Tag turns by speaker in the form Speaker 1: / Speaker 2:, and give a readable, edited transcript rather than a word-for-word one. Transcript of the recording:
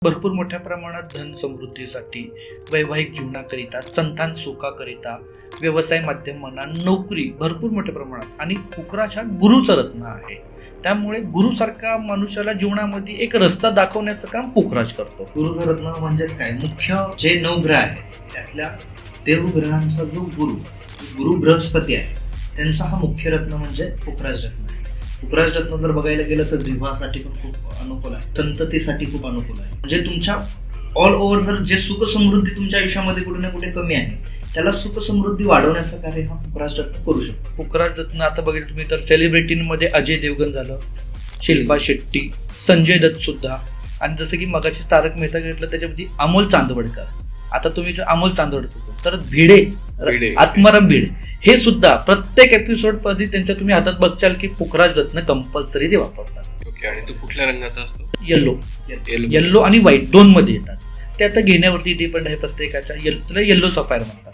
Speaker 1: भरपूर मोठ्या प्रमाणात धन समृद्धीसाठी, वैवाहिक जीवनाकरिता, संतान सुखाकरिता, व्यवसाय माध्यम म्हणा, नोकरी भरपूर मोठ्या प्रमाणात. आणि पुखराज हा गुरुचा रत्न आहे. त्यामुळे गुरुसारखा मनुष्याला जीवनामध्ये एक रस्ता दाखवण्याचं काम पुखराज करतो.
Speaker 2: गुरुचा रत्न म्हणजेच काय, मुख्य जे 9 ग्रह आहेत त्यातल्या देवग्रहांचा जो गुरु बृहस्पती आहे, त्यांचा हा मुख्य रत्न म्हणजे पुखराज रत्न आहे. पुखराज रत्न जर बघायला गेलं तर विवाहासाठी पण खूप अनुकूल आहे, संततीसाठी खूप अनुकूल आहे. म्हणजे तुमच्या ऑल ओव्हर जर जे सुख समृद्धी तुमच्या आयुष्यामध्ये कुठे ना कुठे कमी आहे, त्याला सुख समृद्धी वाढवण्याचं कार्य हा पुखराज रत्न करू शकतो.
Speaker 1: पुखराज रत्न आता बघितलं तुम्ही तर सेलिब्रिटींमध्ये अजय देवगण झालं, शिल्पा शेट्टी, संजय दत्त सुद्धा, आणि जसं की मगाची तारक मेहता घेतलं त्याच्यामध्ये अमोल चांदवडकर. आता तुम्ही जर अमोल चांदवडकर तर भिडे आत्माराम भिडे हे सुद्धा प्रत्येक एपिसोड मध्ये त्यांच्या तुम्ही हातात बघचाल की पुखराज रत्न कंपल्सरी ते वापरतात.
Speaker 3: ओके. आणि तो कुठल्या रंगाचा असतो?
Speaker 1: येल्लो आणि व्हाईट दोन मध्ये येतात. ते आता घेण्यावरती डिपेंड आहे प्रत्येकाच्या. त्याला येल्लो सफायर म्हणतात.